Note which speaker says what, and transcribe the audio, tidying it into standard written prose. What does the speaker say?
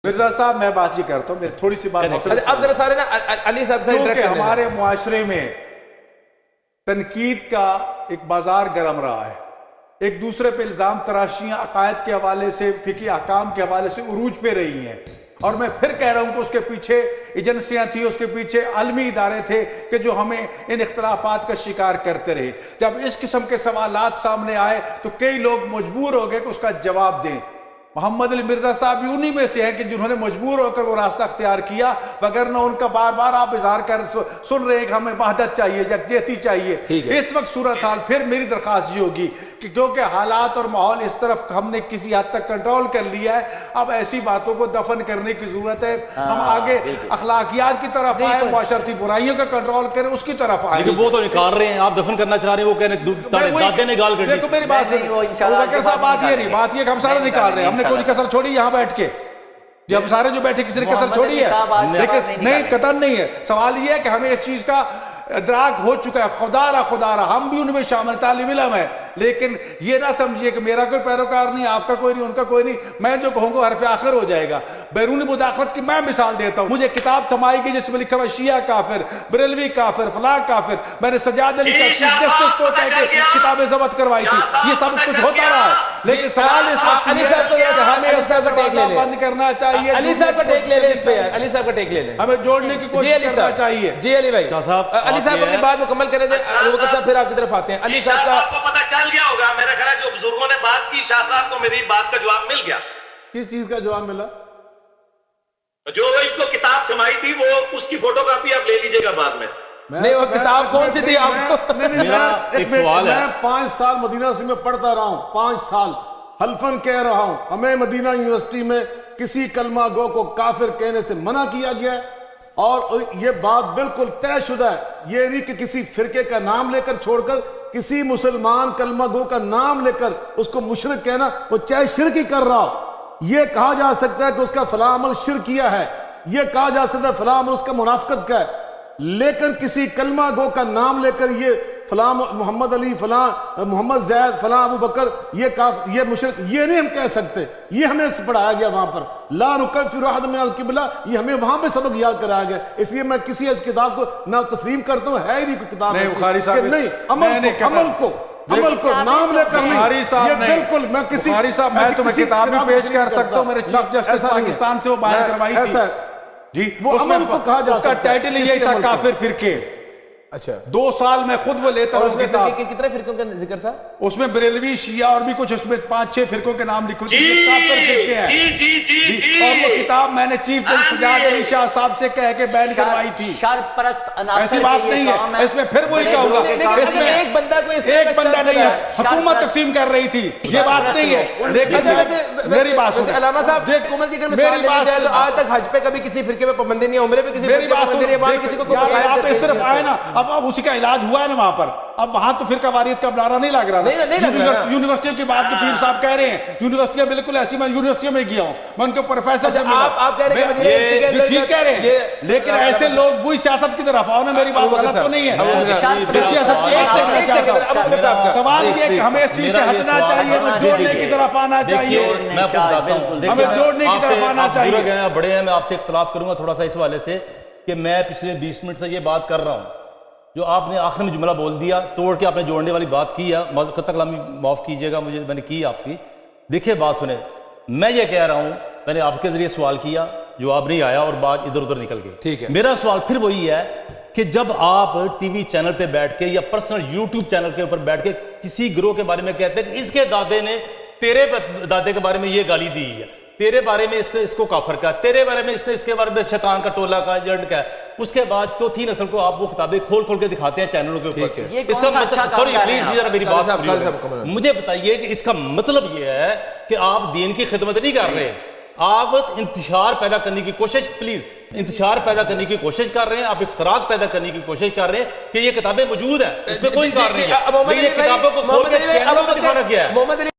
Speaker 1: مرزا صاحب میں بات یہ کرتا ہوں، میری تھوڑی سی بات
Speaker 2: اب ذرا سارے نا علی صاحب سے
Speaker 1: کیونکہ ہمارے معاشرے میں تنقید کا ایک بازار گرم رہا ہے، ایک دوسرے پہ الزام تراشیاں عقائد کے حوالے سے، فقہی احکام کے حوالے سے عروج پہ رہی ہیں، اور میں پھر کہہ رہا ہوں کہ اس کے پیچھے ایجنسیاں تھیں، اس کے پیچھے عالمی ادارے تھے کہ جو ہمیں ان اختلافات کا شکار کرتے رہے۔ جب اس قسم کے سوالات سامنے آئے تو کئی لوگ مجبور ہو گئے کہ اس کا جواب دیں۔ محمد علی مرزا صاحب بھی انہی میں سے ہیں کہ جنہوں نے مجبور ہو کر وہ راستہ اختیار کیا، وگرنہ ان کا بار بار آپ اظہار کر سن رہے ہیں کہ ہمیں وحدت چاہیے، یکجہتی چاہیے۔ اس وقت صورتحال پھر میری درخواست یہ ہوگی کہ کیونکہ حالات اور ماحول اس طرف ہم نے کسی حد تک کنٹرول کر لیا ہے، اب ایسی باتوں کو دفن کرنے کی ضرورت ہے۔ ہم آگے اخلاقیات کی طرف آئیں، معاشرتی برائیوں کا کنٹرول کریں، اس کی طرف آئیں۔
Speaker 3: لیکن وہ تو نکال رہے ہیں، آپ دفن کرنا چاہ رہے ہیں، وہ کہنے دادے نے گال کر دی۔
Speaker 1: دیکھو میری بات سنیں ابوبکر صاحب، بات یہ نہیں، بات یہ کہ ہم سارے نکال رہے ہیں، ہم نے کوئی کسر چھوڑی یہاں بیٹھ کے؟ یہ ہم سارے جو بیٹھے کسی نے کسر چھوڑی ہے؟ لیکن نہیں، قطعاً نہیں ہے۔ سوال یہ ہے کہ ہمیں اس چیز کا ادراک ہو چکا ہے، خدا را ہم بھی ان میں شامل طالب علم ہیں، لیکن یہ نہ سمجھیے کہ میرا کوئی پیروکار نہیں، آپ کا کوئی نہیں، ان کا کوئی نہیں، میں جو کہوں گا حرف آخر ہو جائے گا۔ بیرون مداخلت کی میں مثال دیتا ہوں، مجھے کتاب تھمائی گئی جس میں لکھا ہوا شیعہ کافر، بریلوی کافر، فلاں کافر، میں نے سجاد علی کا چیف جسٹس کو کہہ کے کتابیں ضبط کروائی تھی، یہ سب کچھ ہوتا رہا ہے، لیکن سوال اس وقت
Speaker 2: علی صاحب کو
Speaker 1: ہمیں اس کا دروازہ بند کرنا چاہیے۔
Speaker 2: علی صاحب کا ٹیک لے لیں اس پہ، علی صاحب کا ٹیک لے لیں،
Speaker 1: ہمیں جوڑنے کی کوشش کرنا چاہیے۔
Speaker 2: جی علی بھائی، علی صاحب اپنی بات مکمل کریں دیں، ابوبکر صاحب پھر آپ کی طرف آتے ہیں۔ علی صاحب
Speaker 4: کو پتہ چل گیا ہوگا، میرا خیال ہے جو بزرگوں نے بات کی، شاہ صاحب کو میری بات کا جواب مل گیا۔
Speaker 5: کس چیز کا جواب ملا؟
Speaker 4: جو اس کو کتاب تھمائی تھی، وہ اس کی فوٹو کاپی آپ لے لیجئے گا بعد میں۔
Speaker 2: نہیں، وہ کتاب کون سی تھی آپ کو؟
Speaker 3: میرا ایک سوال ہے،
Speaker 5: میں 5 سال مدینہ یونیورسٹی میں پڑھتا رہا ہوں، 5 سال حلفاً کہہ رہا ہوں، ہمیں مدینہ یونیورسٹی میں کسی کلمہ گو کو کافر کہنے سے منع کیا گیا ہے، اور یہ بات بالکل طے شدہ ہے۔ یہ نہیں کہ کسی فرقے کا نام لے کر چھوڑ کر کسی مسلمان کلمہ گو کا نام لے کر اس کو مشرک کہنا، وہ چاہے شرک ہی کر رہا ہو، یہ کہا جا سکتا ہے کہ اس کا فلاں عمل شرکیہ ہے، یہ کہا جا سکتا ہے فلاں عمل اس کا منافقت کا ہے، لیکن کسی کلمہ گو کا نام لے کر یہ فلاں محمد علی، فلاں محمد زید، فلاں ابو بکر یہ مشرک، یہ نہیں ہم کہہ سکتے۔ یہ ہمیں پڑھایا گیا وہاں پر، لا نکفر احد من القبلہ، یہ ہمیں وہاں پہ سبق یاد کرایا گیا۔ اس لیے میں کسی اس کتاب کو نہ تسلیم کرتا ہوں، ہے ہی نہیں کوئی کتاب
Speaker 1: نہیں
Speaker 5: ایسی
Speaker 1: بخاری صاحب،
Speaker 5: کہ نہیں، عمل کو نام لے کر
Speaker 1: بخاری صاحب
Speaker 5: یہ
Speaker 1: نہیں،
Speaker 5: بالکل میں کسی
Speaker 1: بخاری صاحب میں تمہیں کتاب بھی پیش کر سکتا ہوں، میرے چیف جسٹس پاکستان سے وہ بیان کروائی تھی جی،
Speaker 5: وہ عمل کو کہا جا
Speaker 1: سکتا ہے، اس کا ٹائٹل یہی تھا کافر فرقے۔
Speaker 2: اچھا،
Speaker 1: 2 سال میں خود وہ لیتا ہوں کتاب۔
Speaker 2: کتنے فرقوں کا ذکر تھا
Speaker 1: اس میں بریلوی، شیعہ اور بھی کچھ، اس میں 5-6 فرقوں کے نام لکھے تھے، کافر فرقے ہیں۔ اور وہ کتاب میں نے چیف جسٹس سجاد علی شاہ صاحب سے کہہ کے بیان کروائی تھی۔ ایسی بات نہیں ہے، اس میں پھر وہی کہوں گا، اس میں ایک بندہ نہیں ہے، حکومت تقسیم کر رہی تھی، یہ بات نہیں ہے۔ لیکن میری بات سنیں،
Speaker 2: علامہ صاحب، حکومت کی اگر مثال لے جائے تو آج تک حج پہ کبھی کسی فرقے پہ پابندی نہیں ہے، عمرے پہ کسی فرقے پہ پابندی نہیں ہے، وہاں کسی کو کوئی مسائل
Speaker 1: آپ اس طرف آئے نا، اب اسی کا علاج ہوا ہے نا وہاں پر، اب وہاں تو فرقہ واریت کا نعرہ نہیں لگ رہا نا۔ یونیورسٹیوں کی بات تو پیر صاحب کہہ رہے ہیں، یونیورسٹیاں بالکل ایسی، میں یونیورسٹیوں میں گیا ہوں، میں ان کے پروفیسر سے ملا،
Speaker 2: آپ کہہ رہے ہیں
Speaker 1: ٹھیک کہہ رہے ہیں، لیکن ایسے لوگ وہی سیاست کی طرف آؤ نا، میری بات غلط تو نہیں ہے، سیاست کی بات کرنا چاہتا ہوں۔ سوال یہ کہ ہمیں اس چیز سے ہٹنا چاہیے، ہمیں جوڑنے کی طرف آنا چاہیے، ہمیں جوڑنے کی طرف آنا چاہیے۔
Speaker 3: بڑے ہیں، میں آپ سے اختلاف کروں گا تھوڑا سا اس والے سے کہ میں پچھلے 20 منٹ سے یہ بات کر رہا ہوں، جو آپ نے آخر میں جملہ بول دیا توڑ کے آپ نے جوڑنے والی بات کی ہے، قطع کلامی معاف کیجئے گا، مجھے میں نے کی آپ کی۔ دیکھیں بات سنیں، میں یہ کہہ رہا ہوں، میں نے آپ کے ذریعے سوال کیا، جواب نہیں آیا اور بات ادھر ادھر نکل گئی۔
Speaker 2: ٹھیک ہے،
Speaker 3: میرا سوال پھر وہی ہے کہ جب آپ ٹی وی چینل پہ بیٹھ کے یا پرسنل یوٹیوب چینل کے اوپر بیٹھ کے کسی گروہ کے بارے میں کہتے ہیں کہ اس کے دادے نے تیرے دادے کے بارے میں یہ گالی دی ہے، تیرے بارے میں اس کو کافر کا، تیرے بارے میں اس نے اس کے بارے میں شیطان کا ٹولہ کا ایجنٹ کا ہے، اس کے بعد چوتھی نسل کو آپ وہ کتابیں کھول کھول کے دکھاتے ہیں چینلوں کے اوپر۔ اس کا مطلب، سوری پلیز ذرا میری بات مجھے بتائیے کہ اس کا مطلب یہ ہے کہ آپ دین کی خدمت نہیں کر رہے، آپ انتشار پیدا کرنے کی کوشش، پلیز انتشار پیدا کرنے کی کوشش کر رہے ہیں، آپ افتراق پیدا کرنے کی کوشش کر رہے ہیں کہ یہ کتابیں موجود ہیں، اس میں کوئی کار نہیں ہے، لیکن یہ کتابوں کو کھول کے چینلوں میں دکھانا کیا ہے۔